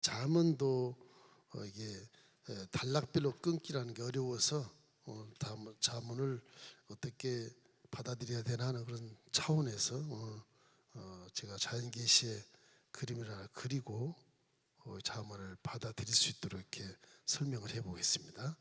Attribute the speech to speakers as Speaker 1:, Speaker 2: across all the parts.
Speaker 1: 잠언도 이게 단락별로 끊기라는 게 어려워서 잠언을 어떻게 받아들여야 되나 하는 그런 차원에서 제가 자연계시의 그림을 하나 그리고 잠언을 받아들일 수 있도록 이렇게 설명을 해보겠습니다.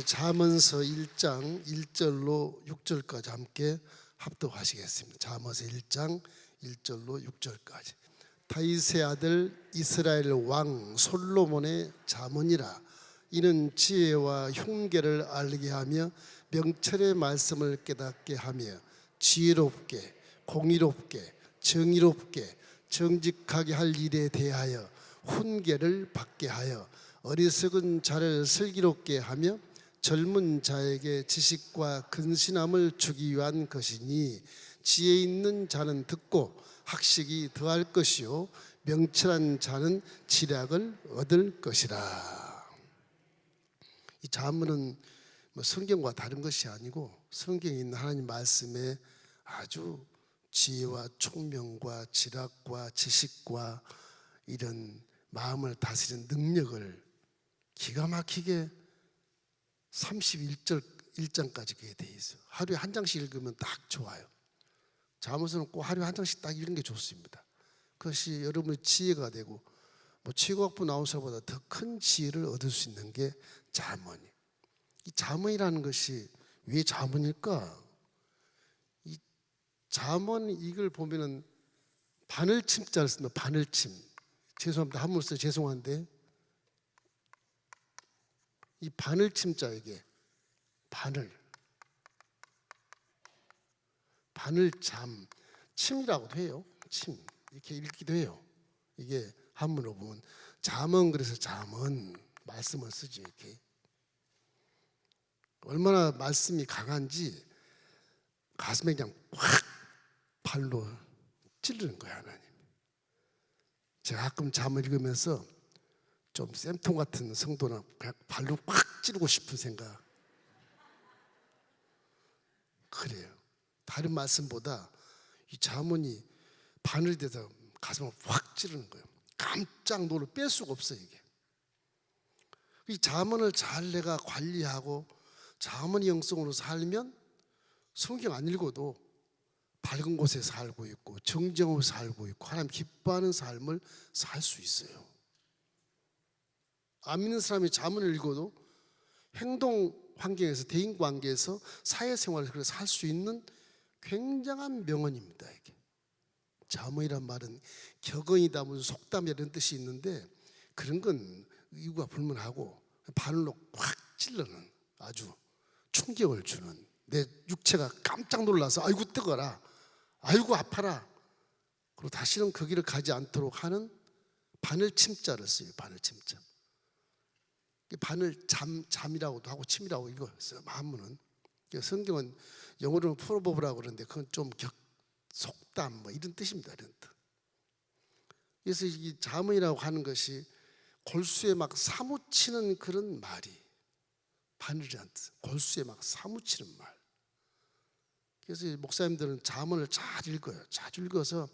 Speaker 1: 잠언서 1장 1절로 6절까지 함께 합독하시겠습니다. 잠언서 1장 1절로 6절까지. 다윗의 아들 이스라엘 왕 솔로몬의 잠언이라. 이는 지혜와 흉계를 알게 하며 명철의 말씀을 깨닫게 하며 지혜롭게 공의롭게 정의롭게 정직하게 할 일에 대하여 훈계를 받게 하여 어리석은 자를 슬기롭게 하며 젊은 자에게 지식과 근신함을 주기 위한 것이니, 지혜 있는 자는 듣고 학식이 더할 것이요 명철한 자는 지략을 얻을 것이라. 이 잠언은 성경과 다른 것이 아니고 성경에 있는 하나님 말씀에 아주 지혜와 총명과 지략과 지식과 이런 마음을 다스리는 능력을 기가 막히게 31절 1장까지 그게 돼 있어요. 하루에 한 장씩 읽으면 딱 좋아요. 잠언은 꼭 하루에 한 장씩 딱 읽는 게 좋습니다. 그것이 여러분의 지혜가 되고 최고학부 나온 사람보다 더 큰 지혜를 얻을 수 있는 게 잠언이에요. 이 잠언이라는 것이 왜 잠언일까? 이 잠언 이걸 보면은 바늘침자를 씁니다. 바늘침. 죄송합니다. 한문 써요. 죄송한데 이 바늘침자에게 바늘잠, 침이라고도 해요. 침 이렇게 읽기도 해요. 이게 한문으로 보면 잠언, 그래서 잠언 말씀을 쓰지. 이렇게 얼마나 말씀이 강한지 가슴에 그냥 확 발로 찌르는 거야 하나님. 제가 가끔 잠을 읽으면서 좀 쌤통 같은 성도나 그냥 발로 확 찌르고 싶은 생각. 그래요. 다른 말씀보다 이 잠언이 바늘이 돼서 가슴을 확 찌르는 거예요. 깜짝 놀라 뺄 수가 없어요. 이게 이 잠언을 잘 내가 관리하고 잠언의 영성으로 살면 성경 안 읽어도 밝은 곳에 살고 있고 정정으로 살고 있고 하나님 기뻐하는 삶을 살 수 있어요. 안 믿는 사람이 잠언을 읽어도 행동 환경에서, 대인관계에서, 사회생활에서 살 수 있는 굉장한 명언입니다. 이게 잠언이란 말은 격언이다, 무슨 속담이다 이런 뜻이 있는데 그런 건 이유가 불문하고 바늘로 확 찔러는, 아주 충격을 주는, 내 육체가 깜짝 놀라서 아이고 뜨거라, 아이고 아파라, 그리고 다시는 그 길을 가지 않도록 하는 바늘 침자를 써요. 바늘 침자. 바늘 잠이라고도 하고 침이라고 이거 써요. 한문은. 성경은 영어로는 프로버브라고 그러는데 그건 좀 속담 뭐 이런 뜻입니다. 이런 뜻. 그래서 이 잠언이라고 하는 것이 골수에 막 사무치는 그런 말이 바늘이란 뜻. 골수에 막 사무치는 말. 그래서 목사님들은 잠언을 잘 읽어요. 잘 읽어서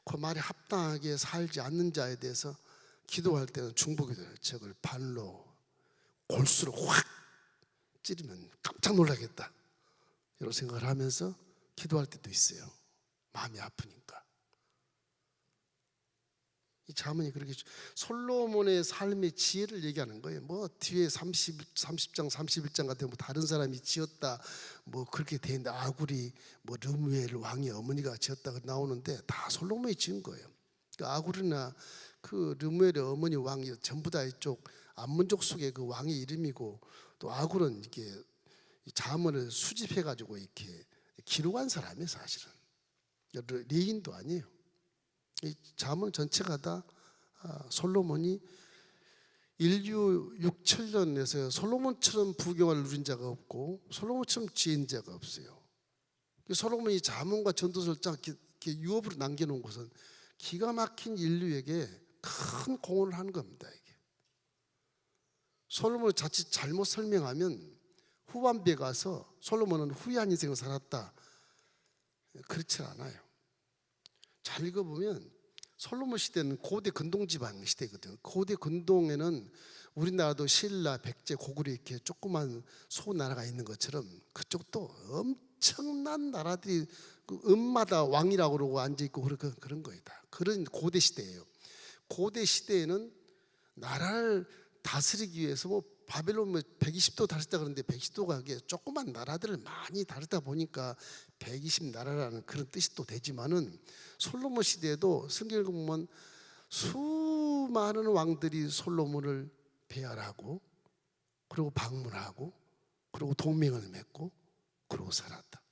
Speaker 1: 그 말에 합당하게 살지 않는 자에 대해서 기도할 때는 중보기도해요. 저걸 바늘로 골수로 확 찌르면 깜짝 놀라겠다 이런 생각을 하면서 기도할 때도 있어요. 마음이 아프니까. 이 잠언이 그렇게 솔로몬의 삶의 지혜를 얘기하는 거예요. 뭐 뒤에 30장 31장 같은 뭐 다른 사람이 지었다 뭐 그렇게 돼 있는데 아굴이 뭐 르무엘 왕의 어머니가 지었다고 나오는데 다 솔로몬이 지은 거예요. 그 아굴이나 그 르무엘의 어머니 왕이 전부 다 이쪽 암문족 속의 그 왕의 이름이고, 또 아굴은 이렇게 잠언을 수집해 가지고 이렇게 기록한 사람이에요. 사실은 레인도 아니에요. 이 잠언 전체가 다 솔로몬이 인류 6, 7년에서 솔로몬처럼 부경을 누린 자가 없고 솔로몬처럼 지은 자가 없어요. 솔로몬이 잠언과 전도서를 쫙 이렇게 유업으로 남겨놓은 것은 기가 막힌 인류에게 큰 공헌을 하는 겁니다. 이게 솔로몬을 자칫 잘못 설명하면 후반부에 가서 솔로몬은 후회한 인생을 살았다, 그렇지 않아요. 잘 읽어보면 솔로몬 시대는 고대 근동 지방 시대거든요. 고대 근동에는 우리나라도 신라, 백제, 고구려 이렇게 조그만 소나라가 있는 것처럼 그쪽도 엄청난 나라들이 음마다 왕이라고 그러고 앉아있고 그런 거예요. 다 그런 고대 시대예요. 고대 시대에는 나라를 다스리기 위해서 뭐 바벨론 120도 다스렸다 그러는데 120도가 그게 조그만 나라들을 많이 다루다 보니까 120나라라는 그런 뜻이 또 되지만은, 솔로몬 시대에도 성경을 보면 수많은 왕들이 솔로몬을 배알하고 그리고 방문하고 그리고 동맹을 맺고 그러고 살았다.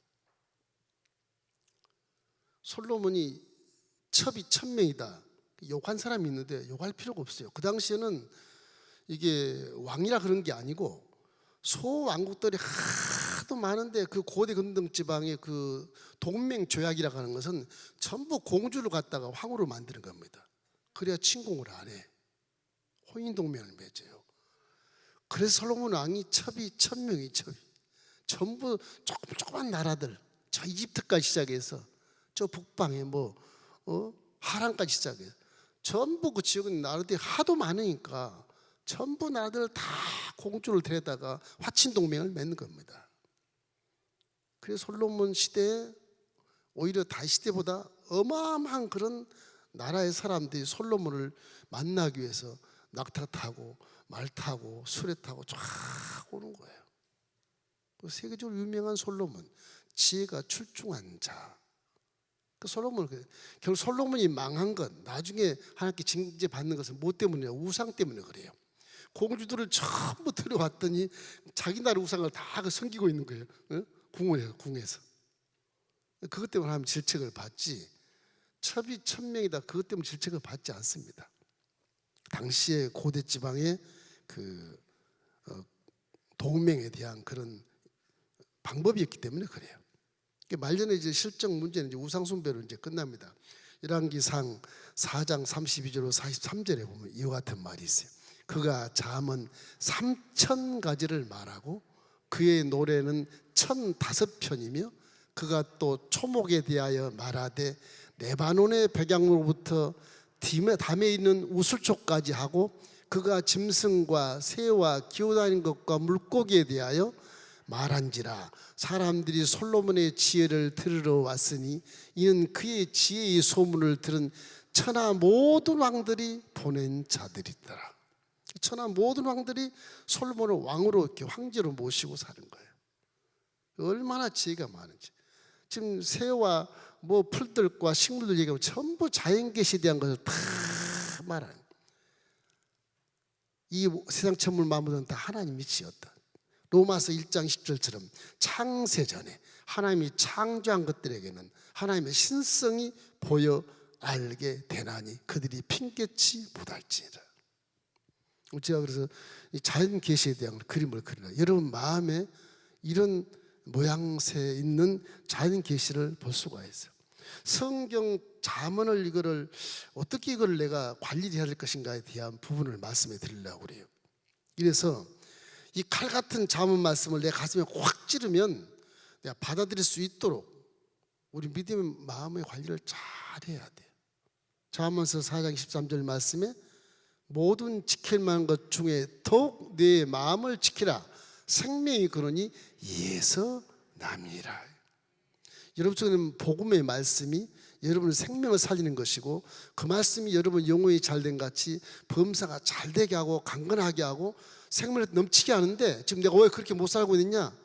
Speaker 1: 솔로몬이 첩이 1000명이다 욕한 사람이 있는데 욕할 필요가 없어요. 그 당시에는 이게 왕이라 그런 게 아니고 소왕국들이 하도 많은데 그 고대 근동 지방의 그 동맹 조약이라고 하는 것은 전부 공주를 갖다가 황후로 만드는 겁니다. 그래야 침공을 안 해. 혼인 동맹을 맺어요. 그래서 솔로몬 왕이 첩이 1000명이 첩이 전부 조그만 나라들, 저 이집트까지 시작해서 저 북방에 하란까지 시작해서 전부 그 지역에 나라들이 하도 많으니까 전부 나라들 다 공주를 데려다가 화친 동맹을 맺는 겁니다. 그래서 솔로몬 시대에 오히려 다윗 시대보다 어마어마한 그런 나라의 사람들이 솔로몬을 만나기 위해서 낙타 타고 말 타고 수레 타고 쫙 오는 거예요. 세계적으로 유명한 솔로몬, 지혜가 출중한 자. 그 솔로몬, 결국 솔로몬이 망한 건 나중에 하나님께 징계 받는 것은 뭐 때문이냐? 우상 때문에 그래요. 공주들을 전부 들여왔더니 자기 나라 우상을 다 섬기고 있는 거예요. 궁에서. 그것 때문에 하나님 질책을 받지, 첩이 1000명이다 그것 때문에 질책을 받지 않습니다. 당시의 고대 지방의 그 동맹에 대한 그런 방법이었기 때문에 그래요. 말년에 이제 실정 문제는 이제 우상 숭배로 이제 끝납니다. 열왕기상 4장 32절로 43절에 보면 이와 같은 말이 있어요. 그가 잠언 3000가지를 말하고 그의 노래는 1005편이며 그가 또 초목에 대하여 말하되 레바논의 백양으로부터 담에 있는 우슬초까지 하고 그가 짐승과 새와 기어다니는 것과 물고기에 대하여 말한지라. 사람들이 솔로몬의 지혜를 들으러 왔으니 이는 그의 지혜의 소문을 들은 천하 모든 왕들이 보낸 자들이더라. 천하 모든 왕들이 솔로몬을 왕으로 이렇게 황제로 모시고 사는 거예요. 얼마나 지혜가 많은지. 지금 새와 풀들과 식물들 얘기하고 전부 자연계시에 대한 것을 다 말하는, 이 세상 천물 만물은 다 하나님이 지었다. 로마서 1장 10절처럼 창세 전에 하나님이 창조한 것들에게는 하나님의 신성이 보여 알게 되나니 그들이 핑계치 못할지니라. 제가 그래서 이 자연 계시에 대한 그림을 그리라. 여러분 마음에 이런 모양새에 있는 자연 계시를 볼 수가 있어요. 성경 잠언을 이거를 어떻게 이걸 내가 관리해야 할 것인가에 대한 부분을 말씀해 드리려고 그래요. 이래서 이 칼 같은 잠언 말씀을 내 가슴에 확 찌르면 내가 받아들일 수 있도록 우리 믿음의 마음의 관리를 잘 해야 돼요. 잠언서 4장 13절 말씀에 모든 지킬 만한 것 중에 더욱 내 마음을 지키라. 생명이 그러니 이에서 남이라. 여러분은 복음의 말씀이 여러분의 생명을 살리는 것이고 그 말씀이 여러분 영혼이 잘된 같이 범사가 잘되게 하고 강건하게 하고 생명을 넘치게 하는데 지금 내가 왜 그렇게 못 살고 있느냐?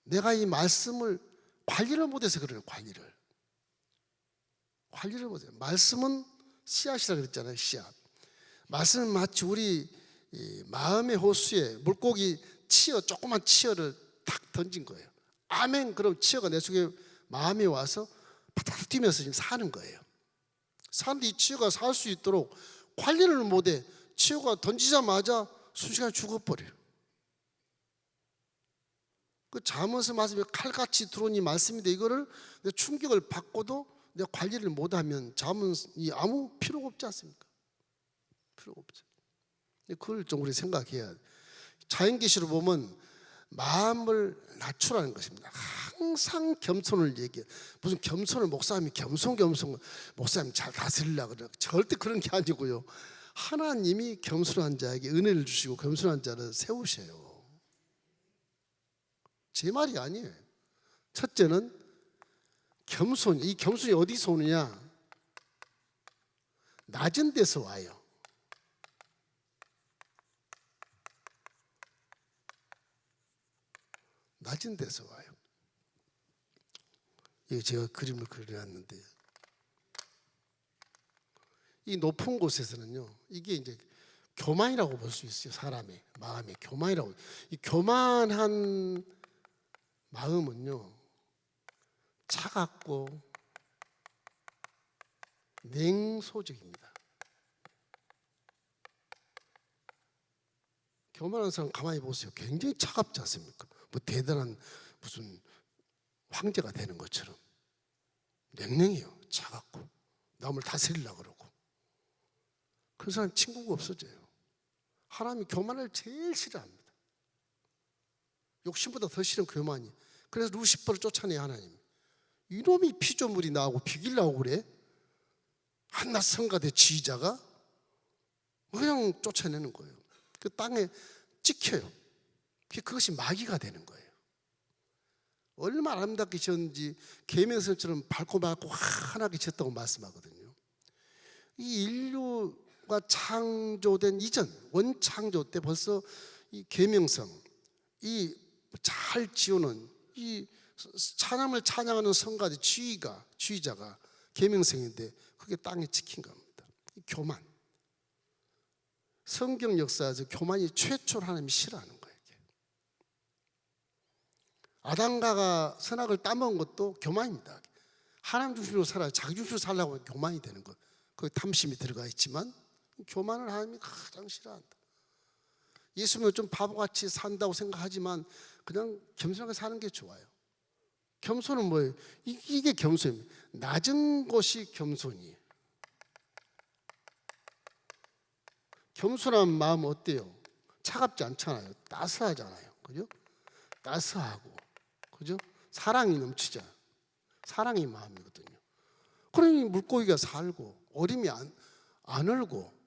Speaker 1: 내가 이 말씀을 관리를 못해서 그래요. 관리를 못해요. 말씀은 씨앗이라 그랬잖아요. 씨앗. 말씀은 마치 우리 마음의 호수에 물고기 치어, 조그만 치어를 탁 던진 거예요. 아멘. 그럼 치어가 내 속에 마음에 와서 파닥 뛰면서 지금 사는 거예요. 사는데 이 치어가 살 수 있도록 관리를 못해. 치어가 던지자마자 순식간에 죽어버려요. 그 잠언서 말씀이 칼같이 들어온 이 말씀인데 이거를 충격을 받고도 내가 관리를 못하면 잠언이 아무 필요가 없지 않습니까? 필요가 없죠. 그걸 좀 우리 생각해야 돼. 자연계시로 보면 마음을 낮추라는 것입니다. 항상 겸손을 얘기해. 무슨 겸손을 목사님이 겸손 목사님 잘 다스리려고 그래. 절대 그런 게 아니고요. 하나님이 겸손한 자에게 은혜를 주시고 겸손한 자를 세우셔요. 제 말이 아니에요. 첫째는 겸손. 이 겸손이 어디서 오느냐? 낮은 데서 와요. 낮은 데서 와요. 이거 제가 그림을 그려놨는데 이 높은 곳에서는요, 이게 이제 교만이라고 볼 수 있어요. 사람의 마음의 교만이라고. 이 교만한 마음은요, 차갑고 냉소적입니다. 교만한 사람 가만히 보세요. 굉장히 차갑지 않습니까? 뭐 대단한 무슨 황제가 되는 것처럼 냉랭해요. 차갑고 남을 다스리려고 그러고. 그 사람 친구가 없어져요. 하나님이 교만을 제일 싫어합니다. 욕심보다 더 싫은 교만이. 그래서 루시퍼를 쫓아내요. 하나님. 이놈이 피조물이 나오고 비기려고 그래? 한낱 성가대 지휘자가 그냥 쫓아내는 거예요. 그 땅에 찍혀요. 그것이 마귀가 되는 거예요. 얼마나 아름답게 지었는지 계명성처럼 밝고 환하게 지었다고 말씀하거든요. 이 인류가 창조된 이전 원창조 때 벌써 이 계명성, 이 잘 지어놓은 이 찬양을 찬양하는 성가대 지휘자가 계명성인데 그게 땅에 찍힌 겁니다. 이 교만. 성경 역사에서 교만이 최초로 하나님이 싫어하는 거예요. 아담가가 선악을 따먹은 것도 교만입니다. 하나님 중심으로 살아야 자기 중심으로 살려고 하면 교만이 되는 것. 거기 탐심이 들어가 있지만 교만을 하나님이 가장 싫어한다. 예수님은 좀 바보같이 산다고 생각하지만 그냥 겸손하게 사는 게 좋아요. 겸손은 뭐예요? 이게 겸손입니다. 낮은 것이 겸손이에요. 겸손한 마음 어때요? 차갑지 않잖아요. 따스하잖아요. 그죠? 따스하고, 그죠? 사랑이 넘치잖아. 사랑의 마음이거든요. 그러니 물고기가 살고 어림이 안 얼고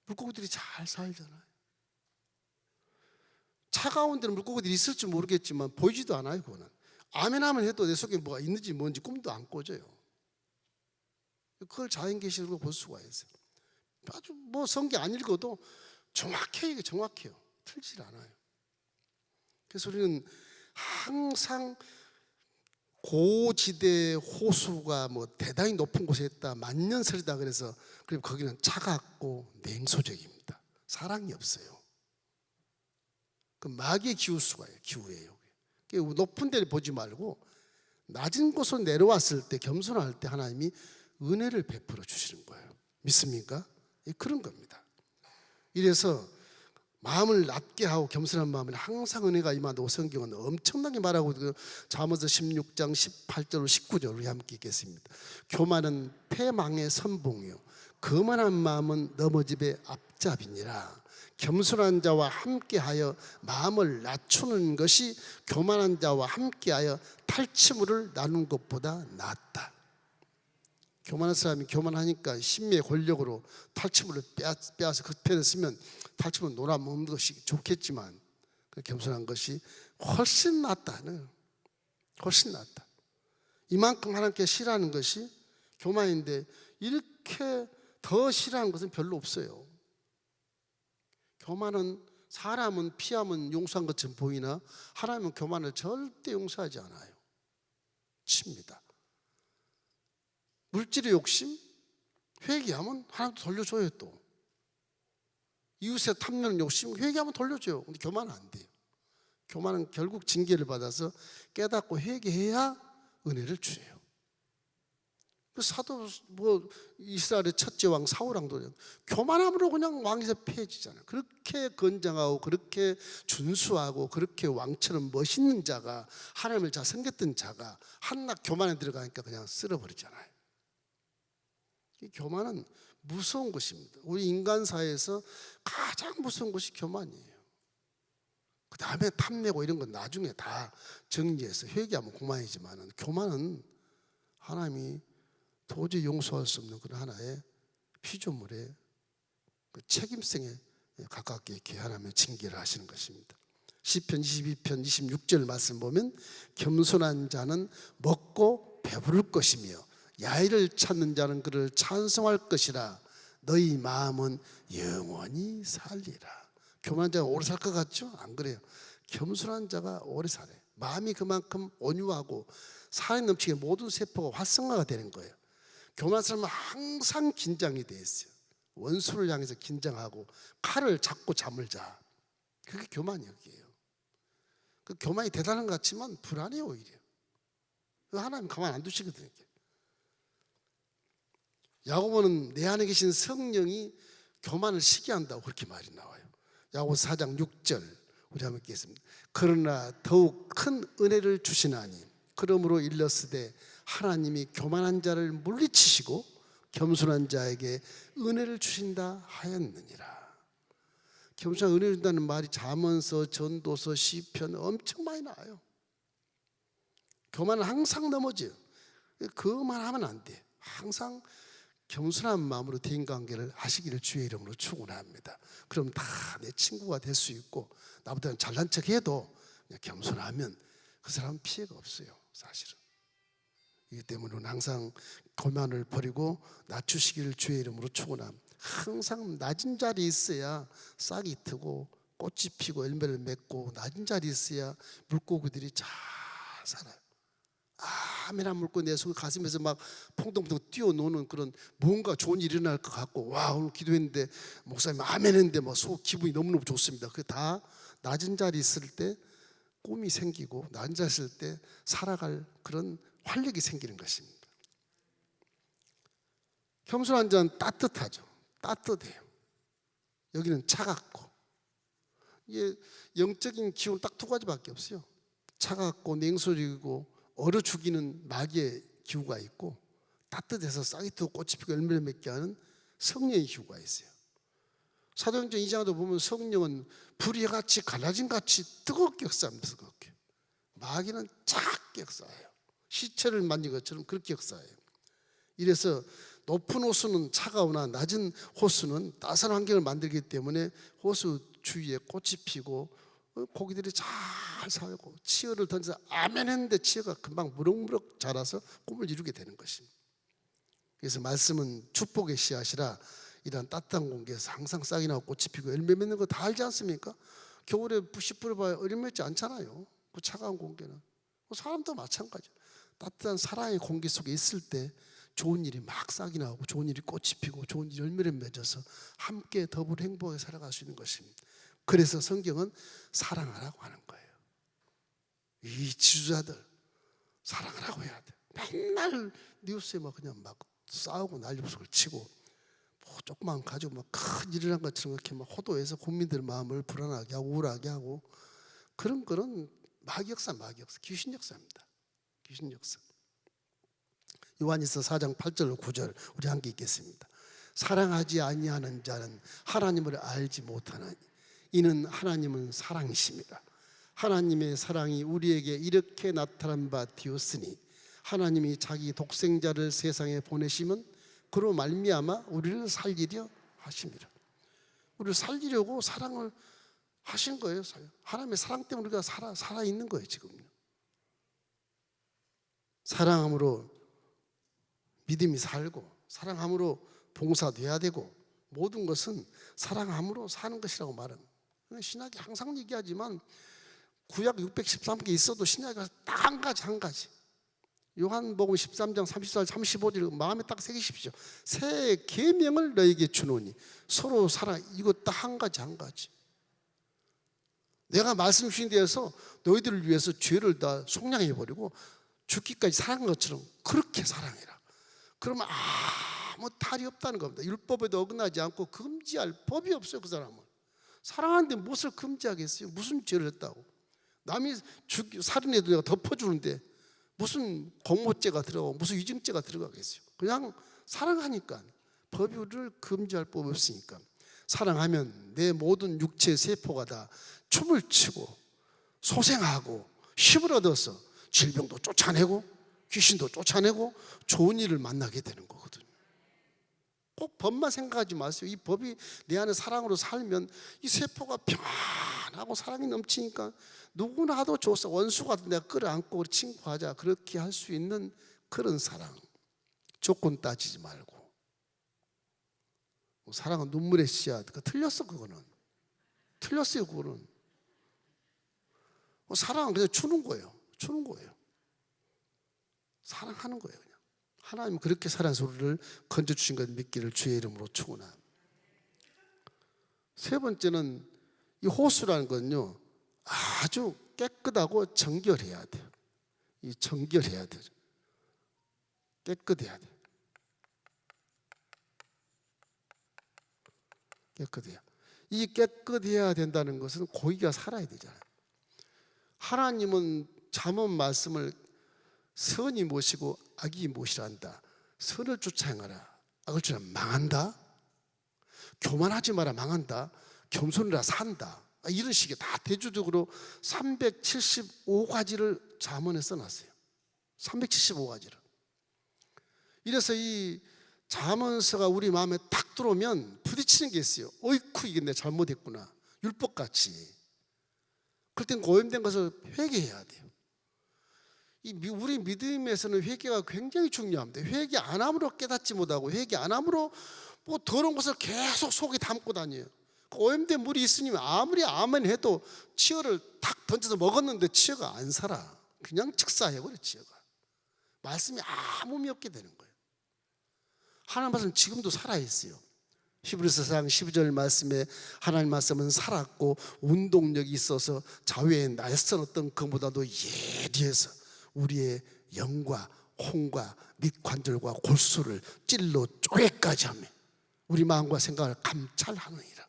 Speaker 1: 물고기들이 잘 살잖아요. 차가운 데는 물고기들이 있을지 모르겠지만 보이지도 않아요. 그거는 아멘하면 해도 내 속에 뭐가 있는지 뭔지 꿈도 안 꿔져요. 그걸 자연계시로 볼 수가 있어요. 아주 뭐 성경 안 읽어도 정확해요. 이게 정확해요. 틀리질 않아요. 그래서 우리는 항상 고지대 호수가 뭐 대단히 높은 곳에 있다, 만년설이다 그래서 그리고 거기는 차갑고 냉소적입니다. 사랑이 없어요. 그 마귀의 기우수가요. 기우예요. 높은 데를 보지 말고 낮은 곳으로 내려왔을 때, 겸손할 때 하나님이 은혜를 베풀어 주시는 거예요. 믿습니까? 그런 겁니다. 이래서 마음을 낮게 하고 겸손한 마음은 항상 은혜가 임한다고 성경은 엄청나게 말하고 있고, 잠언서 16장 18절 19절 우리 함께 읽겠습니다. 교만은 패망의 선봉이요 거만한 마음은 넘어짐의 앞잡이니라. 겸손한 자와 함께하여 마음을 낮추는 것이 교만한 자와 함께하여 탈취물을 나눈 것보다 낫다. 교만한 사람이 교만하니까 신미의 권력으로 탈취물을 빼앗아 그 편에 쓰면 탈취물 놀아먹는 것이 좋겠지만 그 겸손한 것이 훨씬 낫다는, 훨씬 낫다. 이만큼 하나님께 싫어하는 것이 교만인데 이렇게 더 싫어하는 것은 별로 없어요. 교만은 사람은 피하면 용서한 것처럼 보이나 하나님은 교만을 절대 용서하지 않아요. 칩니다. 물질의 욕심, 회개하면 하나님도 돌려줘요. 또 이웃의 탐내는 욕심, 회개하면 돌려줘요. 근데 교만은 안 돼요. 교만은 결국 징계를 받아서 깨닫고 회개해야 은혜를 주세요. 그 사도 이스라엘의 첫째 왕 사울왕도 교만함으로 그냥 왕에서 폐해지잖아요. 그렇게 건장하고 그렇게 준수하고 그렇게 왕처럼 멋있는 자가, 하나님을 잘 섬겼던 자가 한낱 교만에 들어가니까 그냥 쓸어버리잖아요. 이 교만은 무서운 것입니다. 우리 인간 사회에서 가장 무서운 것이 교만이에요. 그 다음에 탐내고 이런 건 나중에 다 정리해서 회개하면 그만이지만 교만은 하나님이 도저히 용서할 수 없는 그런 하나의 피조물의 그 책임성에 가깝게 이렇게 하나님의 징계를 하시는 것입니다. 시편 22편 26절 말씀 보면 겸손한 자는 먹고 배부를 것이며 야의를 찾는 자는 그를 찬송할 것이라. 너희 마음은 영원히 살리라. 교만한 자가 오래 살 것 같죠? 안 그래요. 겸손한 자가 오래 살아요. 마음이 그만큼 온유하고 살이 넘치게 모든 세포가 활성화가 되는 거예요. 교만한 사람은 항상 긴장이 돼 있어요. 원수를 향해서 긴장하고 칼을 잡고 잠을 자. 그게 교만이에요. 그 교만이 대단한 것 같지만 불안해요. 오히려 하나님 가만 안 두시거든요. 야고보는 내 안에 계신 성령이 교만을 시게 한다고 그렇게 말이 나와요. 야고보 4장 6절 우리 한번 읽겠습니다. 그러나 더욱 큰 은혜를 주시나니 그러므로 일렀으되 하나님이 교만한 자를 물리치시고 겸손한 자에게 은혜를 주신다 하였느니라. 겸손한 은혜를 준다는 말이 잠언서, 전도서, 시편 엄청 많이 나와요. 교만은 항상 넘어져요. 그만 하면 안 돼. 항상 겸손한 마음으로 대인관계를 하시기를 주의 이름으로 축원합니다. 그럼 다 내 친구가 될 수 있고 나보다 잘난 척해도 그냥 겸손하면 그 사람은 피해가 없어요. 사실은. 이기 때문에 항상 교만을 버리고 낮추시기를 주의 이름으로 축원합니다. 항상 낮은 자리에 있어야 싹이 트고 꽃이 피고 열매를 맺고 낮은 자리에 있어야 물고기들이 잘 살아요. 아멘한 물고 내 속 가슴에서 막 퐁동퐁 뛰어노는 그런 뭔가 좋은 일이 일어날 것 같고 와 오늘 기도했는데 목사님 아멘 했는데 막 속 기분이 너무너무 좋습니다. 그게 다 낮은 자리에 있을 때 꿈이 생기고 낮은 자리에 있을 때 살아갈 그런 활력이 생기는 것입니다. 겸손한 자는 따뜻하죠. 따뜻해요. 여기는 차갑고 이게 영적인 기운 딱 두 가지밖에 없어요. 차갑고 냉소리고 얼어 죽이는 마귀의 기후가 있고 따뜻해서 싹이 트고 꽃이 피고 열매를 맺게 하는 성령의 기후가 있어요. 사도행전 2장도 보면 성령은 불이 같이 갈라진 같이 뜨겁게 역사합니다. 뜨겁게. 마귀는 작게 역사해요. 시체를 만진 것처럼 그렇게 역사해요. 이래서 높은 호수는 차가우나 낮은 호수는 따스한 환경을 만들기 때문에 호수 주위에 꽃이 피고 고기들이 잘 살고 치어를 던져서 아멘 했는데 치어가 금방 무럭무럭 자라서 꿈을 이루게 되는 것입니다. 그래서 말씀은 축복의 씨앗이라 이런 따뜻한 공기에서 항상 싹이 나고 꽃이 피고 열매 맺는 거 다 알지 않습니까? 겨울에 부시 뿌려봐야 열매 맺지 않잖아요. 그 차가운 공기는. 사람도 마찬가지예요. 따뜻한 사랑의 공기 속에 있을 때 좋은 일이 막 싹이 나고 좋은 일이 꽃이 피고 좋은 열매를 맺어서 함께 더불어 행복하게 살아갈 수 있는 것입니다. 그래서 성경은 사랑하라고 하는 거예요. 이 지주자들 사랑을 해야 돼. 맨날 뉴스에 막 그냥 막 싸우고 난리부석을 치고 뭐 조그만 가지고 막 큰 일이란 것처럼 이렇게 막 호도해서 국민들 마음을 불안하게 하고 우울하게 하고 그런 거는 마귀역사, 귀신 역사입니다. 귀신 역사. 요한일서 4장 8절 9절 우리 함께 읽겠습니다. 사랑하지 아니하는 자는 하나님을 알지 못하나니 이는 하나님은 사랑이십니다. 하나님의 사랑이 우리에게 이렇게 나타난 바 되었으니 하나님이 자기 독생자를 세상에 보내시면 그로 말미암아 우리를 살리려 하십니다. 우리를 살리려고 사랑을 하신 거예요. 하나님의 사랑 때문에 우리가 살아있는 거예요. 지금요. 사랑함으로 믿음이 살고 사랑함으로 봉사돼야 되고 모든 것은 사랑함으로 사는 것이라고 말합니다. 신약이 항상 얘기하지만 구약 613개 있어도 신약이 딱 한 가지 요한복음 13장 34절 35절 마음에 딱 새기십시오. 새 계명을 너에게 주노니 서로 사랑. 이거 딱 한 가지 내가 말씀 주신 데에서 너희들을 위해서 죄를 다 속량해버리고 죽기까지 사랑한 것처럼 그렇게 사랑해라. 그러면 아무 탈이 없다는 겁니다. 율법에도 어긋나지 않고 금지할 법이 없어요. 그 사람은 사랑하는데 무엇을 금지하겠어요? 무슨 죄를 했다고. 남이 살인해도 내가 덮어주는데 무슨 공모죄가 들어가고 무슨 위증죄가 들어가겠어요? 그냥 사랑하니까. 법이 우리를 금지할 법이 없으니까. 사랑하면 내 모든 육체 세포가 다 춤을 추고 소생하고 힘을 얻어서 질병도 쫓아내고 귀신도 쫓아내고 좋은 일을 만나게 되는 거거든요. 꼭 법만 생각하지 마세요. 이 법이 내 안에 사랑으로 살면 이 세포가 평안하고 사랑이 넘치니까 누구나도 좋소. 원수가 내가 끌어안고 친구하자 그렇게 할 수 있는 그런 사랑. 조건 따지지 말고. 사랑은 눈물의 씨앗. 틀렸어. 그거는 틀렸어요. 그거는 사랑은 그냥 주는 거예요. 사랑하는 거예요. 그냥. 하나님 그렇게 사랑해서 우리를 건져주신 것 믿기를 주의 이름으로 축원합니다. 세 번째는 이 호수라는 건요 아주 깨끗하고 정결해야 돼요. 이 정결해야 돼요. 깨끗해야 돼요. 이 깨끗해야 된다는 것은 고기가 살아야 되잖아요. 하나님은 잠언 말씀을 선이 무엇이고 악이 무엇이라 한다. 선을 쫓아 행하라. 악을 쫓아 망한다. 교만하지 마라. 망한다. 겸손이라 산다. 이런 식의 다 대조적으로 375가지를 잠언에 써놨어요. 375가지를. 이래서 이 잠언서가 우리 마음에 딱 들어오면 부딪히는 게 있어요. 어이쿠 이게 내가 잘못했구나. 율법같이. 그럴 땐 오염된 것을 회개해야 돼요. 우리 믿음에서는 회개가 굉장히 중요합니다. 회개 안 함으로 깨닫지 못하고 회개 안 함으로 뭐 더러운 것을 계속 속에 담고 다녀요. 그 오염된 물이 있으니 아무리 아멘 해도 치어를 탁 던져서 먹었는데 치어가 안 살아. 그냥 즉사해버려. 치어가 말씀이 아무 의미 없게 되는 거예요. 하나님 말씀 지금도 살아있어요. 히브리서 4장 12절 말씀에 하나님 말씀은 살았고 운동력이 있어서 자외에 날선 어떤 것보다도 예리해서 우리의 영과 혼과 및 관절과 골수를 찔러 쪼개까지 하며 우리 마음과 생각을 감찰하느니라.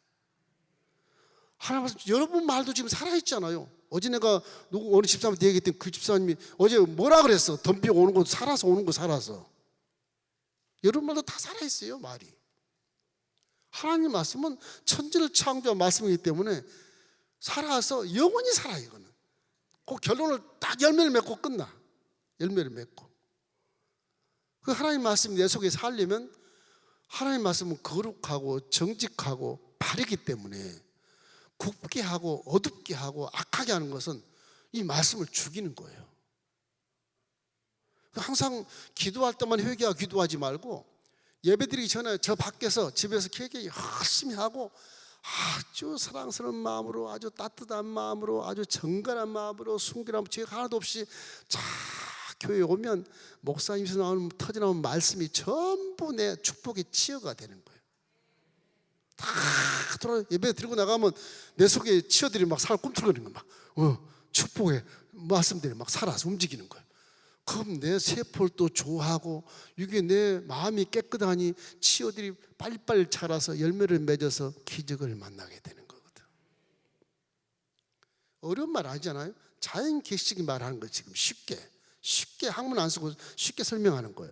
Speaker 1: 하나님 말씀 여러분 말도 지금 살아있잖아요. 어제 내가 어느 집사님한테 얘기했더니 그 집사님이 어제 뭐라 그랬어? 덤비고 오는 거 살아서 오는 거 살아서. 여러분 말도 다 살아있어요. 말이. 하나님 말씀은 천지를 창조한 말씀이기 때문에 살아서 영원히 살아. 이거는 그 결론을 딱 열매를 맺고 끝나. 열매를 맺고 그 하나님 말씀이 내 속에 살려면 하나님 말씀은 거룩하고 정직하고 바르기 때문에 굽게 하고 어둡게 하고 악하게 하는 것은 이 말씀을 죽이는 거예요. 항상 기도할 때만 회개하고 기도하지 말고 예배드리기 전에 저 밖에서 집에서 회개 열심히 하고 아주 사랑스러운 마음으로 아주 따뜻한 마음으로 아주 정갈한 마음으로 순결한 죄 하나도 없이 자 교회에 오면 목사님에서 터져나오는 말씀이 전부 내 축복의 치어가 되는 거예요. 다 돌아 예배 드리고 나가면 내 속에 치어들이 막 살 꿈틀거리는 거 막 축복의 말씀들이 막 살아서 움직이는 거예요. 그럼 내 세포를 또 좋아하고 이게 내 마음이 깨끗하니 치어들이 빨리빨리 자라서 열매를 맺어서 기적을 만나게 되는 거거든. 어려운 말 아니잖아요. 자연 계시적인 말하는 거 지금 쉽게 학문 안 쓰고 쉽게 설명하는 거예요.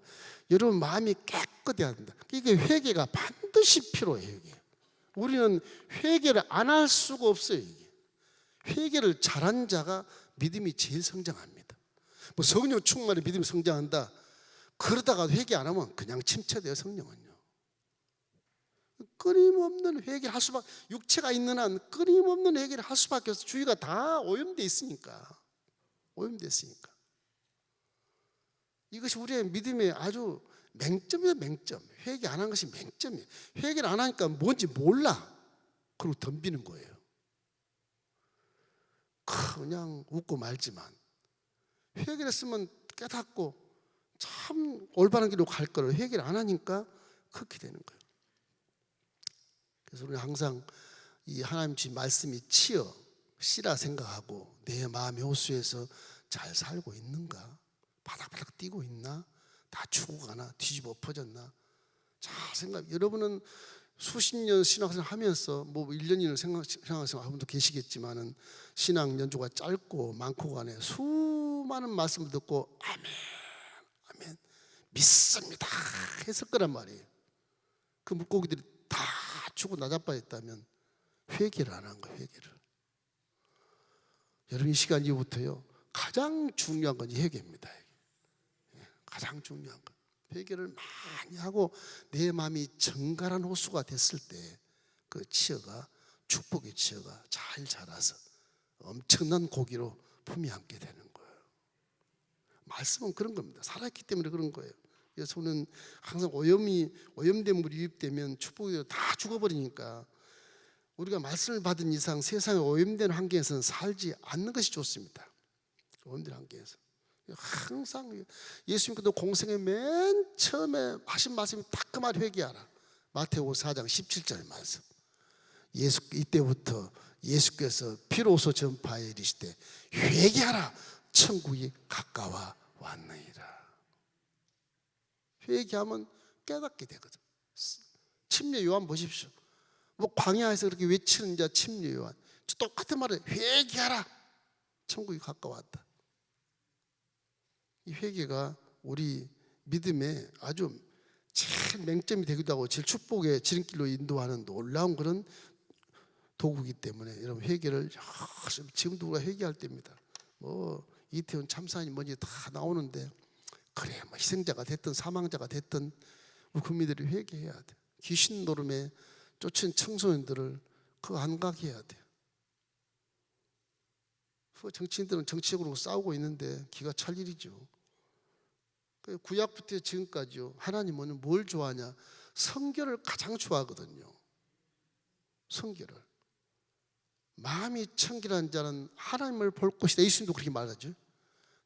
Speaker 1: 여러분 마음이 깨끗해야 된다. 이게 회개가 반드시 필요해요. 이게. 우리는 회개를 안 할 수가 없어요. 이게. 회개를 잘한 자가 믿음이 제일 성장합니다. 뭐 성령 충만해 믿음이 성장한다. 그러다가 회개 안 하면 그냥 침체돼요. 성령은요. 끊임없는 회개를 할 수밖에, 육체가 있는 한 끊임없는 회개를 할 수밖에 없어요. 주위가 다 오염돼 있으니까. 이것이 우리의 믿음의 아주 맹점이에요. 맹점. 회개 안 한 것이 맹점이에요. 회개를 안 하니까 뭔지 몰라. 그리고 덤비는 거예요. 그냥 웃고 말지만 회개를 했으면 깨닫고 참 올바른 길로 갈 거를 회개를 안 하니까 그렇게 되는 거예요. 그래서 우리는 항상 이 하나님 주신 말씀이 씨라 생각하고 내 마음의 호수에서 잘 살고 있는가? 바닥바닥 뛰고 있나? 다 죽어가나? 뒤집어 엎어졌나? 잘 생각. 여러분은 수십 년 신앙생활 하면서 뭐 1년이나 신앙생활 한 분도 계시겠지만은 신앙 연조가 짧고 많고 간에 수많은 말씀을 듣고 아멘 믿습니다 했을 거란 말이에요. 그 물고기들이 다 죽고 나자빠졌다면 회개를 안 한 거예요. 회개를. 여러분 이 시간 이후부터요 가장 중요한 건 회개입니다. 가장 중요한 건 회개를 많이 하고 내 마음이 정갈한 호수가 됐을 때 그 치어가 축복의 치어가 잘 자라서 엄청난 고기로 품이 안게 되는 거예요. 말씀은 그런 겁니다. 살아있기 때문에 그런 거예요. 그래서 저는 항상 오염된 물이 유입되면 축복이 다 죽어버리니까 우리가 말씀을 받은 이상 세상에 오염된 환경에서는 살지 않는 것이 좋습니다. 오염된 환경에서. 항상 예수님께서 공생의 맨 처음에 하신 말씀이 딱 그 말 회개하라. 마태복음 4장 17절 말씀. 이때부터 예수께서 비로소 전파에 이르시되 회개하라 천국이 가까워 왔느니라. 회개하면 깨닫게 되거든. 침례 요한 보십시오. 뭐 광야에서 그렇게 외치는 자 침례 요한 똑같은 말을 회개하라 천국이 가까웠다. 이 회개가 우리 믿음의 아주 제일 맹점이 되기도 하고 제일 축복의 지름길로 인도하는 놀라운 그런 도구이기 때문에 여러분 회개를 지금도 우리가 회개할 때입니다. 뭐 이태원 참사니 뭐지 다 나오는데 그래 뭐 희생자가 됐든 사망자가 됐든 우리 국민들이 회개해야 돼. 귀신 노름에 쫓은 청소년들을 안각해야 돼. 정치인들은 정치적으로 싸우고 있는데 기가 찰 일이죠. 구약부터 지금까지요. 하나님은 뭘 좋아하냐? 성결을 가장 좋아하거든요. 성결을. 마음이 청결한 자는 하나님을 볼 것이다. 예수님도 그렇게 말하죠.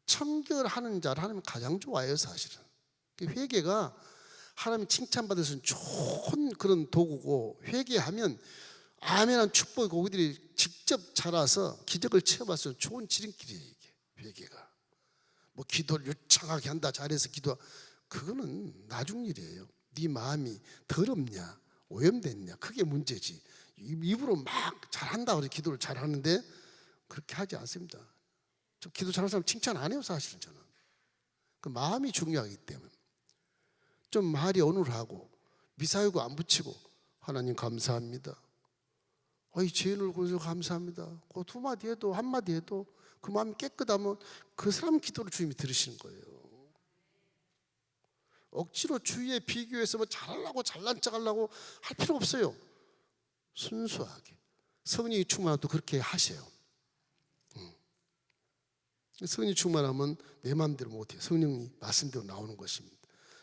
Speaker 1: 청결하는 자를 하나님은 가장 좋아해요. 사실은. 회개가 하나님 칭찬받을 수 있는 좋은 그런 도구고 회개하면 아멘한 축복의 고기들이 직접 자라서 기적을 체험할 수 있는 좋은 지름길이에요. 이게 회개가. 뭐 기도를 유창하게 한다 잘해서 기도 그거는 나중 일이에요. 네 마음이 더럽냐 오염됐냐 그게 문제지. 입으로 막 잘한다 그래 기도를 잘하는데 그렇게 하지 않습니다. 저 기도 잘하는 사람 칭찬 안 해요. 사실은 저는 그 마음이 중요하기 때문에 좀 말이 어눌하고 미사여구 안 붙이고 하나님 감사합니다. 이 죄인을 구해서 감사합니다. 그 두 마디 해도 한 마디 해도 그 마음이 깨끗하면 그 사람 기도를 주님이 들으시는 거예요. 억지로 주위에 비교해서 뭐 잘하려고 잘난 척하려고 할 필요 없어요. 순수하게 성령이 충만하면 그렇게 하세요. 성령이 충만하면 내 마음대로 못해요. 성령이 말씀대로 나오는 것입니다.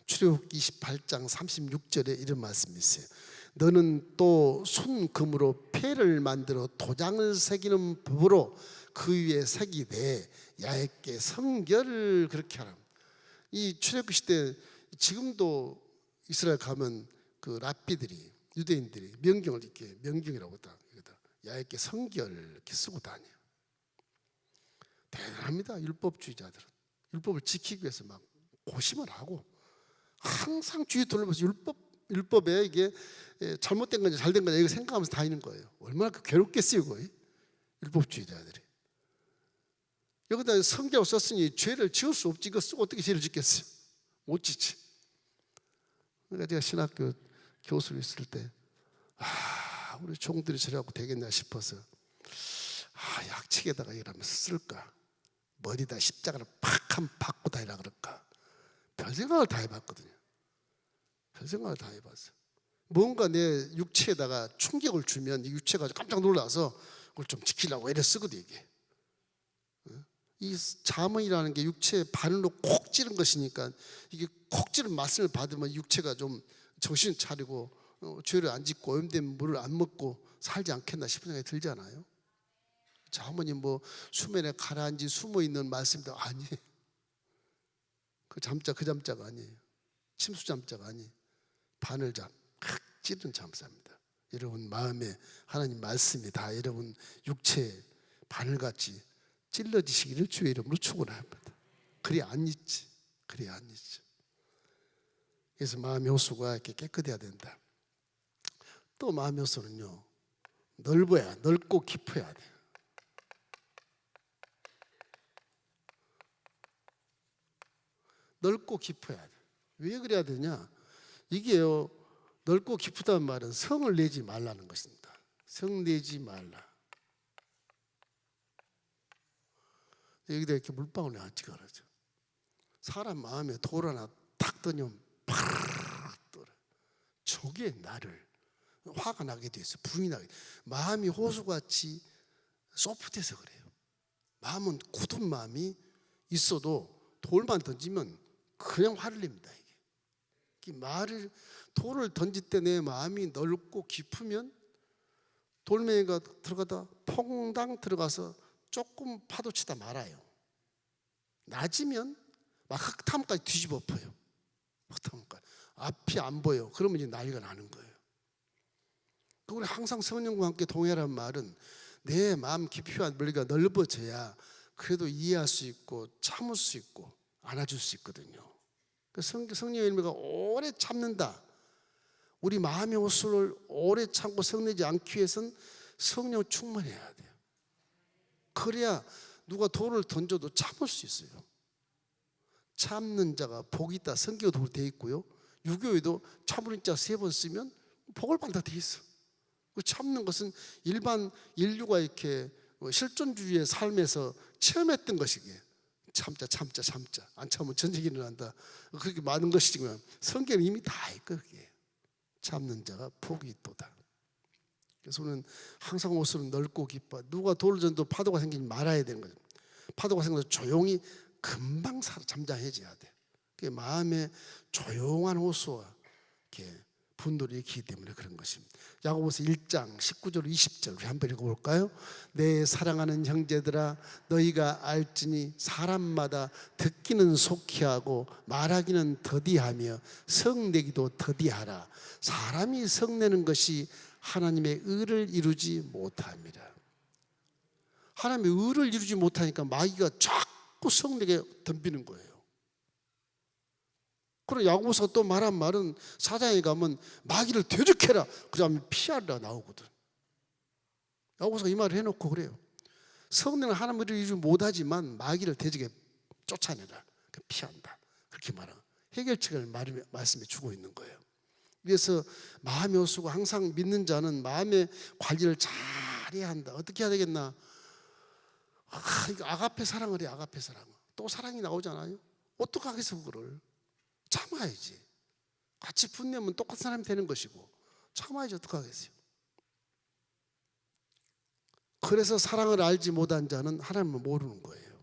Speaker 1: 출애굽 28장 36절에 이런 말씀이 있어요. 너는 또 순금으로 패를 만들어 도장을 새기는 법으로 그 위에 새기되 야훼께 성결을 그렇게 하라. 이 출애굽 시대 지금도 이스라엘 가면 그 랍비들이 유대인들이 명경을 이렇게 명경이라고 다 야훼께 성결 이렇게 쓰고 다녀요. 대단합니다. 율법주의자들은 율법을 지키기 위해서 막 고심을 하고 항상 주위 둘러봐서 율법에 이게 잘못된 건지 잘된 건지 이거 생각하면서 다니는 거예요. 얼마나 괴롭겠어요, 거의 율법주의자들이. 여기다 성경을 썼으니 죄를 지을 수 없지. 이거 쓰고 어떻게 죄를 짓겠어요? 못 짓지. 그러니까 제가 신학교 교수로 있을 때 우리 종들이 저래갖고 되겠나 싶어서 약책에다가 이러면서 쓸까, 머리다 십자가를 팍 한 받고 다니라 그럴까, 별 생각을 다 해봤거든요. 별 생각을 다 해봤어요. 뭔가 내 육체에다가 충격을 주면 이 육체가 깜짝 놀라서 그걸 좀 지키려고 애를 쓰거든. 이게 이 잠언이라는 게 육체의 바늘로 콕 찌른 것이니까 이게 콕 찌른 말씀을 받으면 육체가 좀 정신 차리고 죄를 안 짓고 오염된 물을 안 먹고 살지 않겠나 싶은 생각이 들잖아요. 잠언이 뭐 수면에 가라앉아 숨어 있는 말씀도 아니에요. 그 잠자가 아니에요. 침수 잠자가 아니에요. 바늘잠, 콕 찌른 잠자입니다. 여러분 마음에 하나님 말씀이 다 여러분 육체에 바늘같이 찔러지시기를 주의 이름으로 축원합니다. 그리 안 잊지. 그리 안 잊지. 그래서 마음의 호수가 이렇게 깨끗해야 된다. 또 마음의 호수는요, 넓고 깊어야 돼요. 넓고 깊어야 돼. 왜 그래야 되냐? 이게요, 넓고 깊다는 말은 성을 내지 말라는 것입니다. 성 내지 말라. 여기다 이렇게 물방울이 안 찍어라죠. 사람 마음에 돌 하나 탁 던지면 팍 돌아. 저게 나를 화가 나게 돼 있어. 분이 나게. 마음이 호수같이 소프트해서 그래요. 마음은 굳은 마음이 있어도 돌만 던지면 그냥 화를 냅니다. 이게 돌을 던질 때 내 마음이 넓고 깊으면 돌멩이가 들어가다 퐁당 들어가서 조금 파도치다 말아요. 낮으면 막 흙탕물까지 뒤집어 엎어요. 흙탕물까지. 앞이 안 보여. 그러면 이제 난리가 나는 거예요. 우리 항상 성령과 함께 동행하라는 말은 내 마음 깊이와 멀리가 넓어져야 그래도 이해할 수 있고 참을 수 있고 안아줄 수 있거든요. 성령의 열매가 오래 참는다. 우리 마음의 호수를 오래 참고 성내지 않기 위해서는 성령 충만해야 돼요. 그래야 누가 돌을 던져도 참을 수 있어요. 참는 자가 복이 있다. 성경에 돌 돼 있고요. 유교에도 참으는 자 3번 쓰면 복을 받는다 돼 있어. 참는 것은 일반 인류가 이렇게 실존주의의 삶에서 체험했던 것이기에 참자 안 참으면 전쟁이 일어난다. 그렇게 많은 것이지만 성경은 이미 다 있고 그게 참는 자가 복이 있도다. 그래서 우리는 항상 호수는 넓고 깊어. 누가 돌을 던져도 파도가 생기지 말아야 되는 거죠. 파도가 생겨서 조용히 금방 잠잠해져야 돼. 그게 마음에 조용한 호수와 이렇게 분들이 있기 때문에 그런 것입니다. 야고보서 1장 19절 20절 우리 한번 읽어볼까요? 내 사랑하는 형제들아 너희가 알지니 사람마다 듣기는 속히 하고 말하기는 더디하며 성내기도 더디하라. 사람이 성내는 것이 하나님의 의를 이루지 못합니다. 하나님의 의를 이루지 못하니까 마귀가 자꾸 성내게 덤비는 거예요. 그리고 야고보서가 또 말한 말은 4장에 가면 마귀를 대적해라. 그 다음에 피하라 나오거든. 야고보서가 이 말을 해놓고 그래요. 성령은 하나님을 이루지 못하지만 마귀를 대적해 쫓아내라. 피한다. 그렇게 말하고 해결책을 말씀해 주고 있는 거예요. 그래서 마음의 호수가 항상 믿는 자는 마음의 관리를 잘해야 한다. 어떻게 해야 되겠나? 이거 아가페 사랑을 해. 아가페 사랑. 또 사랑이 나오잖아요. 어떻게 하겠어 그거를. 참아야지. 같이 분내면 똑같은 사람이 되는 것이고 참아야지 어떡하겠어요. 그래서 사랑을 알지 못한 자는 하나님을 모르는 거예요.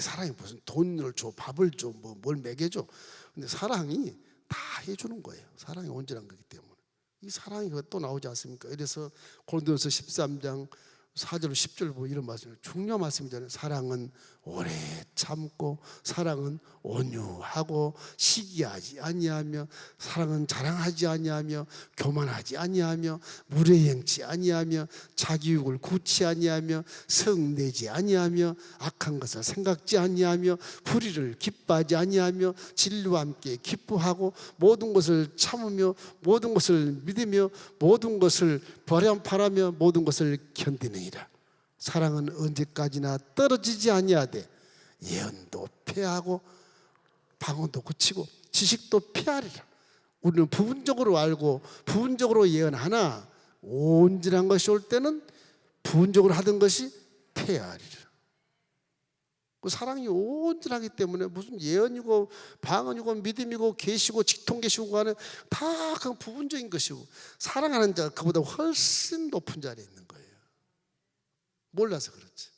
Speaker 1: 사랑이 무슨 돈을 줘, 밥을 줘, 뭘 먹여줘. 근데 사랑이 다 해주는 거예요. 사랑이 온전한 거기 때문에. 이 사랑이 또 나오지 않습니까? 그래서 고린도서 13장 4절 10절 보면 이런 말씀이에요. 중요한 말씀이잖아요. 사랑은 오래 참고, 사랑은 온유하고, 시기하지 아니하며, 사랑은 자랑하지 아니하며, 교만하지 아니하며, 무례행치 아니하며, 자기욕을 굳지 아니하며, 성내지 아니하며, 악한 것을 생각지 아니하며, 불의를 기뻐하지 아니하며, 진리와 함께 기뻐하고, 모든 것을 참으며, 모든 것을 믿으며, 모든 것을 바라며, 모든 것을 견디느니라. 사랑은 언제까지나 떨어지지 아니하되 예언도 폐하고 방언도 그치고 지식도 폐하리라. 우리는 부분적으로 알고 부분적으로 예언하나 온전한 것이 올 때는 부분적으로 하던 것이 폐하리라. 그 사랑이 온전하기 때문에 무슨 예언이고 방언이고 믿음이고 계시고 직통계시고 하는 다 그 부분적인 것이고, 사랑하는 자가 그보다 훨씬 높은 자리에 있는 거예요. 몰라서 그렇지.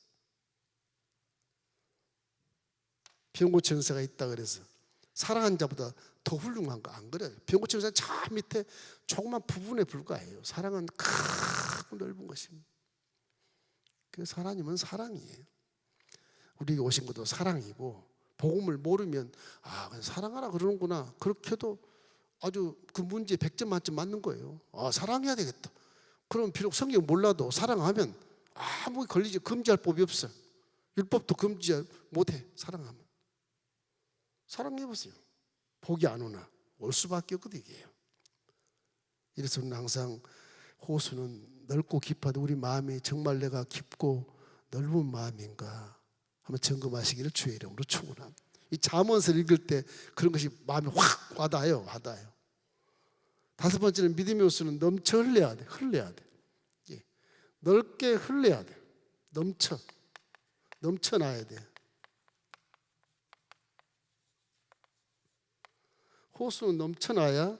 Speaker 1: 병고치 연세가 있다 그래서 사랑하는 자보다 더 훌륭한 거 안 그래요. 병고치 연세는 저 밑에 조그만 부분에 불과해요. 사랑은 크고 넓은 것입니다. 그래서 하나님은 사랑이에요. 우리에게 오신 것도 사랑이고, 복음을 모르면 아, 그냥 사랑하라 그러는구나, 그렇게 해도 아주 그 문제에 100점 만점 맞는 거예요. 아, 사랑해야 되겠다. 그럼 비록 성경 몰라도 사랑하면 아무 걸리지, 금지할 법이 없어. 율법도 금지 못해. 사랑하면. 사랑해보세요. 복이 안 오나? 올 수밖에 없거든 이게요. 이래서 우리는 항상 호수는 넓고 깊어도 우리 마음이 정말 내가 깊고 넓은 마음인가 한번 점검하시기를 주의 이름으로 축원합니다. 이 잠언서를 읽을 때 그런 것이 마음에 확 와닿아요. 다섯 번째는 믿음의 호수는 넘쳐 흘려야 돼. 예. 넓게 흘려야 돼. 넘쳐나야 돼. 호수는 넘쳐나야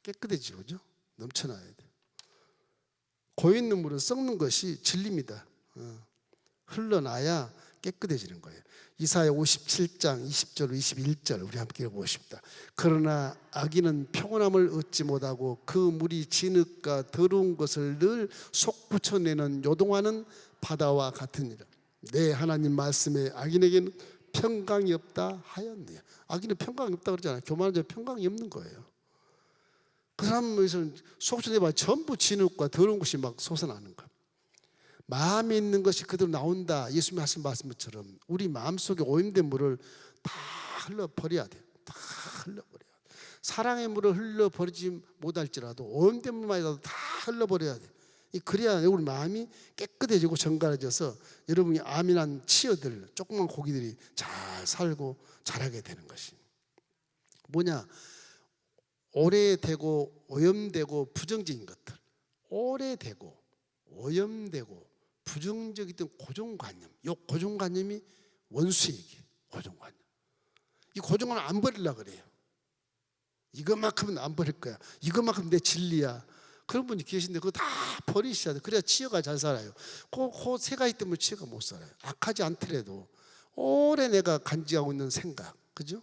Speaker 1: 깨끗해지죠. 그죠? 넘쳐나야 돼. 고있는 물은 썩는 것이 진리입니다. 흘러나야 깨끗해지는 거예요. 이사야 57장 20절 21절 우리 함께 읽어보십시다. 그러나 악인은 평온함을 얻지 못하고 그 물이 진흙과 더러운 것을 늘 솟구쳐내는 요동하는 바다와 같으니라. 내 하나님 말씀에 악인에게는 평강이 없다 하였네요. 악인은 평강이 없다 그러잖아요. 교만한 자는 평강이 없는 거예요. 그 사람에서는 솟구쳐내봐 전부 진흙과 더러운 것이 막 솟아나는 거예요. 마음에 있는 것이 그대로 나온다. 예수님이 하신 말씀처럼 우리 마음속에 오염된 물을 다 흘러버려야 돼요. 다 흘러버려야 돼요. 사랑의 물을 흘러버리지 못할지라도 오염된 물만이라도 다 흘러버려야 돼요. 그래야 우리 마음이 깨끗해지고 정갈해져서 여러분이 아민한 치어들, 조그만 고기들이 잘 살고 자라게 되는 것이 뭐냐? 오래되고 오염되고 부정적인 것들, 오래되고 오염되고 부정적이던 고정관념, 이 고정관념이 원수에게 고정관념. 이 고정관념 안 버리려고 그래요. 이것만큼은 안 버릴 거야. 이것만큼 내 진리야. 그런 분이 계신데 그거 다 버리셔야 돼. 그래야 치어가 잘 살아요. 그 세 가지 때문에 치어가 못 살아요. 악하지 않더라도 오래 내가 간직하고 있는 생각, 그죠?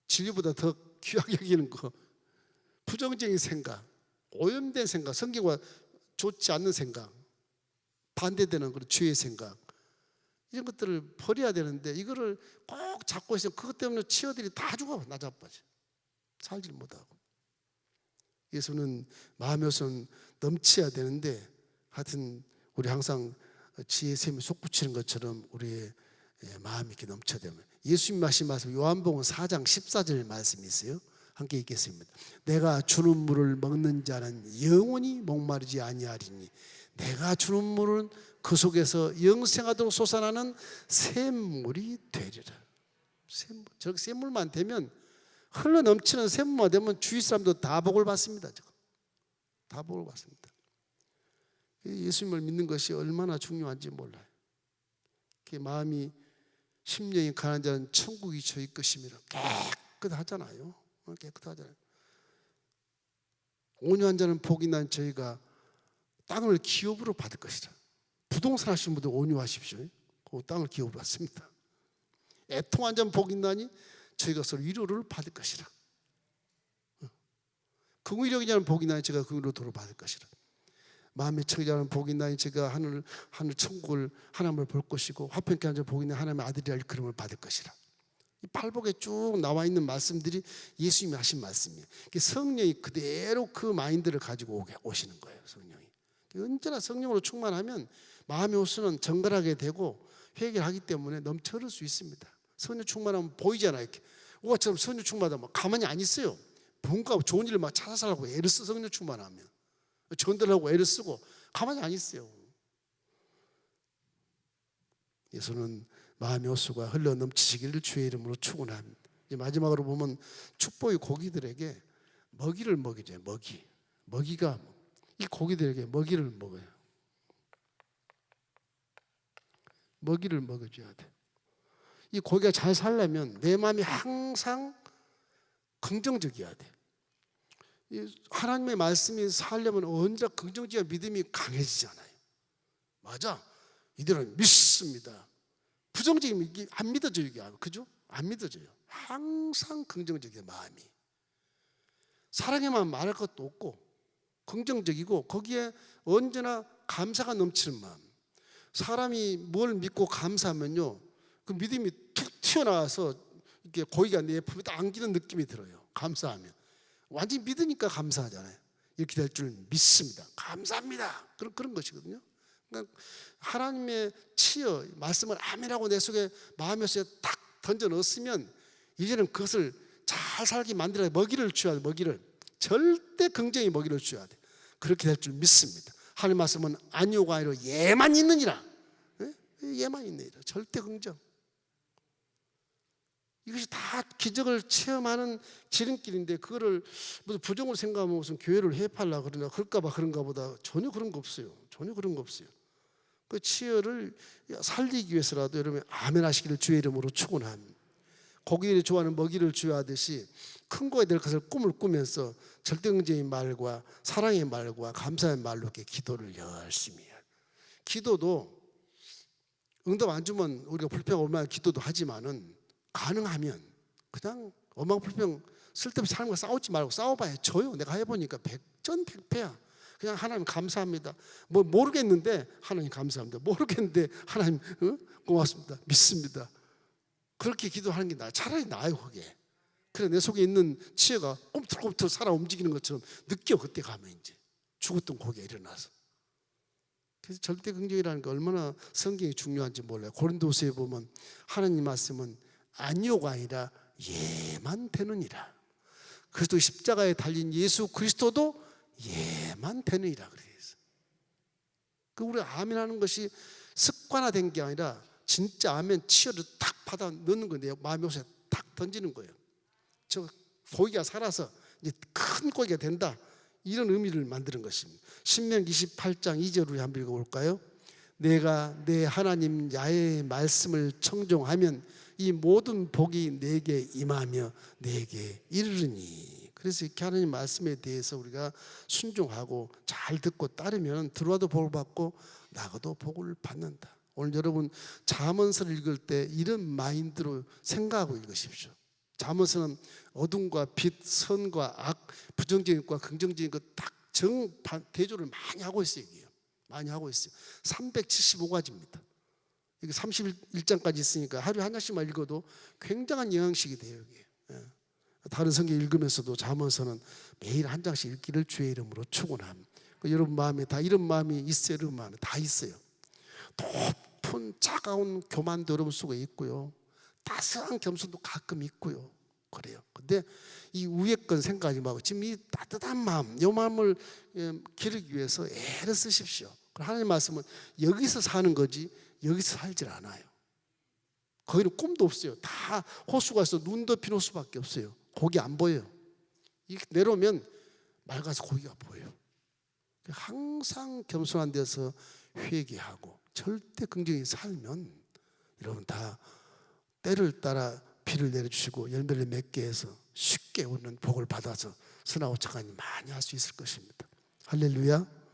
Speaker 1: 진리보다 더 귀하게 여기는 거, 부정적인 생각, 오염된 생각, 성경과 좋지 않는 생각, 반대되는 그런 죄의 생각, 이런 것들을 버려야 되는데 이거를 꼭 잡고 있으면 그것 때문에 치어들이 다 죽어. 나자빠져. 살질 못하고. 예수는 마음의 호수는 넘쳐야 되는데 하여튼 우리 항상 지혜의 샘이 솟구치는 것처럼 우리의 마음이 이렇게 넘쳐야 되면 예수님 하신 말씀 요한복음 4장 14절 말씀이 있어요. 함께 읽겠습니다. 내가 주는 물을 먹는 자는 영원히 목마르지 아니하리니 내가 주는 물은 그 속에서 영생하도록 솟아나는 샘물이 되리라. 저렇게 샘물만 되면 흘러 넘치는 샘물만 되면 주위 사람도 다 복을 받습니다. 다 복을 받습니다. 예수님을 믿는 것이 얼마나 중요한지 몰라요. 마음이 심령이 가난한 자는 천국이 저희 것임이라. 깨끗하잖아요. 깨끗하잖아요. 온유한 자는 복이 난 저희가 땅을 기업으로 받을 것이라. 부동산 하시는 분들 온유하십시오. 그 땅을 기업으로 받습니다. 애통한 자는 복이 나니 저희가 서로 위로를 받을 것이라. 긍휼력이 자는 복이 나니 제가 긍휼로 도를 받을 것이라. 마음의 청자는 복이 있나니 제가 하늘 천국을 하나님을 볼 것이고 화평케 하는 자 복이 있나니 하나님의 아들이라 일컬음을 받을 것이라. 이 팔복에 쭉 나와 있는 말씀들이 예수님이 하신 말씀이에요. 성령이 그대로 그 마인드를 가지고 오시는 거예요. 성령이 언제나 성령으로 충만하면 마음의 호수는 정갈하게 되고 회개하기 때문에 넘쳐 흐를 수 있습니다. 성령 충만하면 보이잖아요. 이렇게 우화처럼 성령 충만하면 가만히 안 있어요. 뭔가 좋은 일을 막 찾아서 하려고 애를 써. 성령 충만하면 전달하고 애를 쓰고 가만히 안 있어요. 예수는 마음의 호수가 흘러 넘치시기를 주의 이름으로 축원합니다. 마지막으로 보면 축복의 고기들에게 먹이를 먹이죠. 먹이가 이 고기들에게 먹이를 먹어요. 먹이를 먹여줘야 돼. 이 고기가 잘 살려면 내 마음이 항상 긍정적이어야 돼. 하나님의 말씀이 살려면 언제나 긍정적인 믿음이 강해지잖아요. 맞아. 이들은 믿습니다. 부정적이면 이게 안 믿어져요. 이게. 그죠? 안 믿어져요. 항상 긍정적이에요. 마음이. 사랑에만 말할 것도 없고 긍정적이고 거기에 언제나 감사가 넘치는 마음. 사람이 뭘 믿고 감사하면요, 그 믿음이 툭 튀어나와서 이렇게 고기가 내 품에 딱 안기는 느낌이 들어요. 감사하면 완전히 믿으니까 감사하잖아요. 이렇게 될 줄 믿습니다. 감사합니다. 그런 것이거든요. 그러니까 하나님의 치여 말씀을 아멘하고 내 속에 마음의 속에 딱 던져 넣었으면 이제는 그것을 잘 살게 만들어야 먹이를 줘야 돼. 먹이를 절대 긍정의 먹이를 줘야 돼. 그렇게 될 줄 믿습니다. 하나님 말씀은 아니오가 아니라 예만 있느니라. 예만 있느니라. 절대 긍정. 이것이 다 기적을 체험하는 지름길인데 그거를 무슨 부정으로 생각하면 무슨 교회를 해파하려고 그러나 그럴까봐 그런가 보다. 전혀 그런 거 없어요. 전혀 그런 거 없어요. 그 치열을 살리기 위해서라도 여러분 아멘 하시기를 주의 이름으로 축원합니다. 고기를 좋아하는 먹이를 줘야 하듯이 큰 거에 될 것을 꿈을 꾸면서 절대긍정의 말과 사랑의 말과 감사의 말로 이렇게 기도를 열심히 해요. 기도도 응답 안 주면 우리가 불평 얼마나 기도도 하지만은 가능하면 그냥 어망불평 쓸데없이 사람과 싸우지 말고 싸워봐야 져요. 내가 해보니까 백전백패야. 그냥 하나님 감사합니다. 뭐 모르겠는데 하나님 감사합니다. 모르겠는데 하나님 고맙습니다. 믿습니다. 그렇게 기도하는 게 나아요. 차라리 나아요. 그게. 그래 내 속에 있는 치여가 꿈틀꿈틀 살아 움직이는 것처럼 느껴. 그때 가면 이제 죽었던 고기가 일어나서. 그래서 절대 긍정이라는 게 얼마나 성경이 중요한지 몰라요. 고린도서에 보면 하나님 말씀은 아니오가 아니라 예만 되느니라. 그리스도 십자가에 달린 예수 그리스도도 예만 되느니라 그래서. 그 우리 아멘하는 것이 습관화된 게 아니라 진짜 아멘 치열을 탁 받아 넣는 거예요. 내 마음의 옷에 탁 던지는 거예요. 저 고기가 살아서 이제 큰 고기가 된다. 이런 의미를 만드는 것입니다. 신명기 28장 2절을 한번 읽어볼까요? 내가 내 하나님 야훼의 말씀을 청종하면 이 모든 복이 내게 임하며 내게 이르르니. 그래서 이렇게 하나님 말씀에 대해서 우리가 순종하고 잘 듣고 따르면 들어와도 복을 받고 나가도 복을 받는다. 오늘 여러분 잠언서를 읽을 때 이런 마인드로 생각하고 읽으십시오. 잠언서는 어둠과 빛, 선과 악, 부정적인 것과 긍정적인 것 딱 대조를 많이 하고 있어요. 이게요. 많이 하고 있어요. 375가지입니다. 이게 31장까지 있으니까 하루에 한 장씩만 읽어도 굉장한 영향식이 돼요. 이게. 다른 성경 읽으면서도 잠언서는 매일 한 장씩 읽기를 주의 이름으로 축원합니다. 여러분 마음에 다 이런 마음이 있어요. 여러분 마음에 다 있어요. 높은 차가운 교만도 여러분 속에 있고요. 따스한 겸손도 가끔 있고요. 그래요. 근데 이 위에 건 생각하지 말고 지금 이 따뜻한 마음, 이 마음을 기르기 위해서 애를 쓰십시오. 하나님 말씀은 여기서 사는 거지 여기서 살질 않아요. 거기는 꿈도 없어요. 다 호수가 있어. 눈 덮인 호수밖에 없어요. 고기 안 보여요. 내려오면 맑아서 고기가 보여요. 항상 겸손한 데서 회개하고 절대 긍정히 살면 여러분 다 때를 따라 비를 내려주시고 열매를 맺게 해서 쉽게 오는 복을 받아서 선하고 착한 일 많이 할 수 있을 것입니다. 할렐루야.